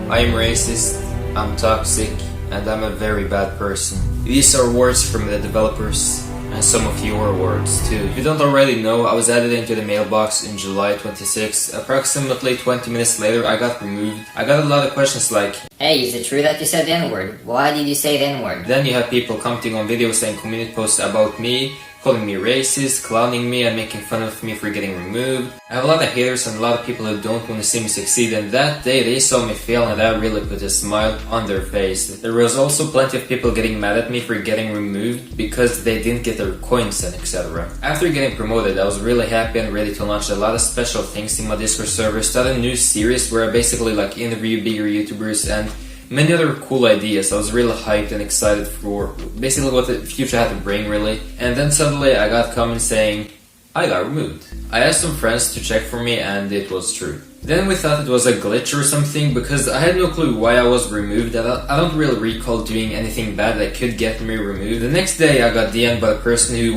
I'm racist, I'm toxic, and I'm a very bad person. These are words from the developers, and some of your words too. If you don't already know, I was added into the mailbox in July 26. Approximately 20 minutes later, I got removed. I got a lot of questions like, "Hey, is it true that you said the N-word? Why did you say the N-word?" Then you have people commenting on videos saying community posts about me, calling me racist, clowning me, and making fun of me for getting removed. I have a lot of haters and a lot of people who don't want to see me succeed, and that day they saw me fail and that really put a smile on their face. There was also plenty of people getting mad at me for getting removed because they didn't get their coins and etc. After getting promoted, I was really happy and ready to launch a lot of special things in my Discord server, start a new series where I basically interview bigger YouTubers and many other cool ideas. I was really hyped and excited for basically what the future had to bring, really. And then suddenly I got comments saying I got removed. I asked some friends to check for me and it was true. Then we thought it was a glitch or something because I had no clue why I was removed. I don't really recall doing anything bad that could get me removed. The next day I got DM'd by a person who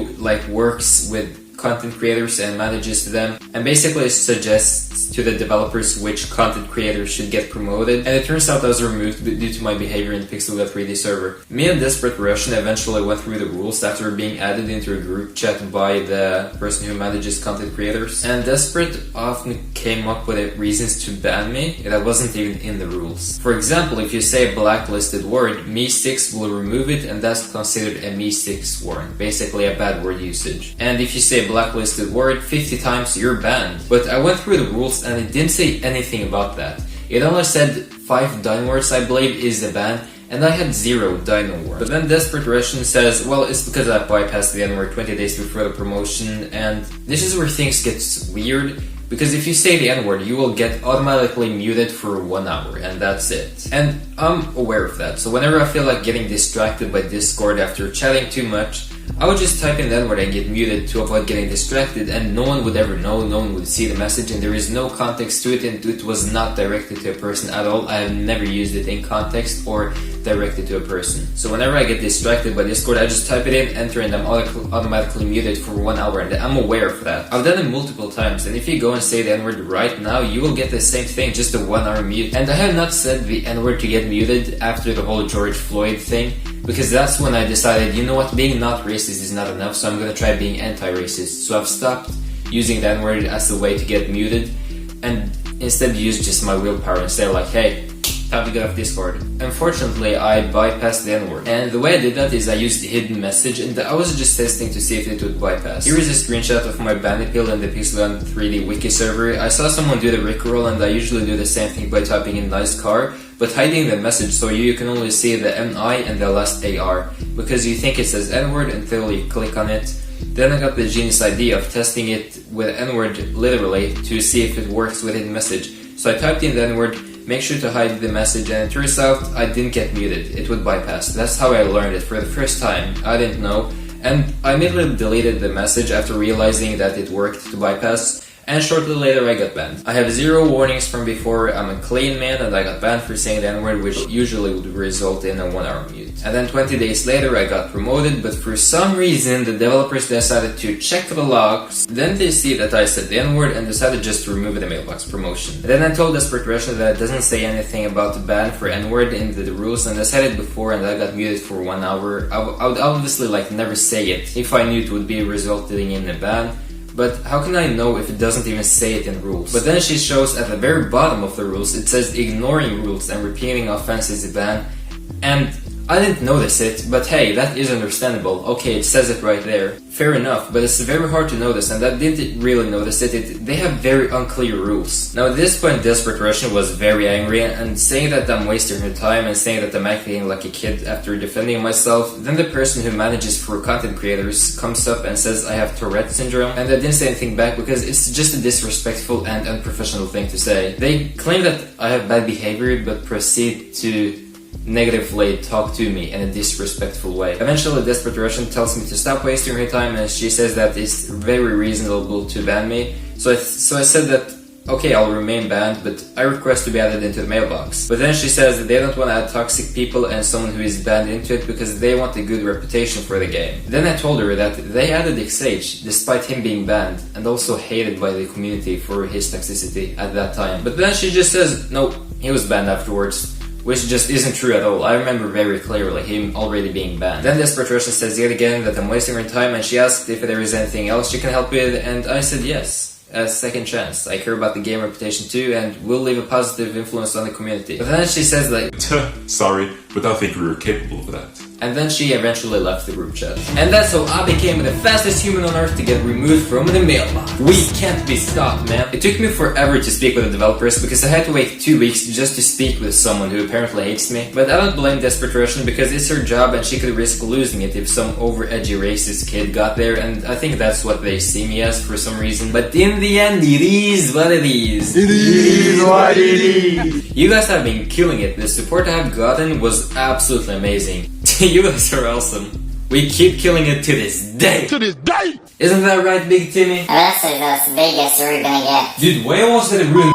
works with content creators and manages them and basically suggests to the developers which content creators should get promoted, and it turns out I was removed due to my behavior in Pixel.3D server. Me and Desperate Russian eventually went through the rules after being added into a group chat by the person who manages content creators, and Desperate often came up with reasons to ban me that wasn't even in the rules. For example, if you say a blacklisted word, Me6 will remove it and that's considered a Me6 warning, basically a bad word usage. And if you say blacklisted word 50 times, you're banned. But I went through the rules and it didn't say anything about that. It only said 5 dino words, I believe, is a ban, and I had 0 dino words. But then Desperate Russian says, well, it's because I bypassed the N-word 20 days before the promotion, and this is where things get weird. Because if you say the N-word, you will get automatically muted for 1 hour, and that's it. And I'm aware of that, so whenever I feel like getting distracted by Discord after chatting too much, I would just type in the N-word and get muted to avoid getting distracted, and no one would ever know, no one would see the message, and there is no context to it, and it was not directed to a person at all. I have never used it in context or directed to a person. So whenever I get distracted by Discord, I just type it in, enter, and I'm automatically muted for 1 hour, and I'm aware of that. I've done it multiple times, and if you go and say the N-word right now, you will get the same thing, just a 1 hour mute. And I have not said the N-word to get muted after the whole George Floyd thing, because that's when I decided, you know what, being not racist is not enough, so I'm gonna try being anti-racist. So I've stopped using the N-word as a way to get muted, and instead use just my willpower and say hey, time to get off Discord. Unfortunately, I bypassed the N-word, and the way I did that is I used the hidden message, and I was just testing to see if it would bypass. Here is a screenshot of my bandit build in the Pixel.3D wiki server. I saw someone do the rickroll, and I usually do the same thing by typing in nice car, but hiding the message so you can only see the NI and the last AR, because you think it says N-word until you click on it. Then I got the genius idea of testing it with N-word literally to see if it works with hidden message. So I typed in the N-word, make sure to hide the message, and it turns out I didn't get muted, it would bypass. That's how I learned it for the first time. I didn't know, and I immediately deleted the message after realizing that it worked to bypass, and shortly later I got banned. I have 0 warnings from before, I'm a clean man, and I got banned for saying the N-word, which usually would result in a 1 hour mute. And then 20 days later I got promoted, but for some reason the developers decided to check the logs, then they see that I said the N-word and decided just to remove the mailbox promotion. And then I told Desperate Russian that it doesn't say anything about the ban for N-word in the rules, and I said it before and I got muted for 1 hour. I would obviously never say it if I knew it would be resulting in a ban. But how can I know if it doesn't even say it in rules? But then she shows at the very bottom of the rules, it says ignoring rules and repeating offense is a ban. And I didn't notice it, but hey, that is understandable. Okay, it says it right there. Fair enough, but it's very hard to notice, and I didn't really notice it. They have very unclear rules. Now at this point, Desperate Russian was very angry and saying that I'm wasting her time and saying that I'm acting like a kid after defending myself. Then the person who manages for content creators comes up and says I have Tourette syndrome, and I didn't say anything back because it's just a disrespectful and unprofessional thing to say. They claim that I have bad behavior, but proceed to negatively talk to me in a disrespectful way. Eventually, Desperate Russian tells me to stop wasting her time, and she says that it's very reasonable to ban me. So I said that okay, I'll remain banned, but I request to be added into the mailbox. But then she says that they don't want to add toxic people and someone who is banned into it because they want a good reputation for the game. Then I told her that they added XH despite him being banned and also hated by the community for his toxicity at that time. But then she just says, no, he was banned afterwards. Which just isn't true at all. I remember very clearly him already being banned. Then Desperate Russian says yet again that I'm wasting her time, and she asked if there is anything else she can help with, and I said yes. A second chance. I care about the game reputation too, and will leave a positive influence on the community. But then she says like, sorry, but I think we were capable of that. And then she eventually left the group chat. And that's how I became the fastest human on earth to get removed from the mailbox. We can't be stopped, man. It took me forever to speak with the developers because I had to wait 2 weeks just to speak with someone who apparently hates me. But I don't blame Desperate Russian because it's her job and she could risk losing it if some over-edgy racist kid got there, and I think that's what they see me as for some reason. But in the end, it is what it is. It is what it is. You guys have been killing it. The support I have gotten was absolutely amazing. You guys are awesome. We keep killing it to this day. To this day! Isn't that right, Big Timmy? That's the biggest we're gonna get. Dude, why almost did it ruin?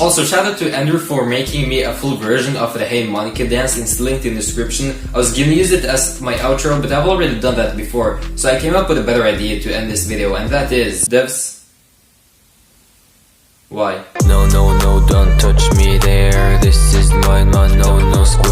Also, shout out to Andrew for making me a full version of the Hey Monica dance. It's linked in the description. I was gonna use it as my outro, but I've already done that before. So I came up with a better idea to end this video, and that is... Devs... Why? No, no, no, don't touch me there. This is mine, man, no, no square.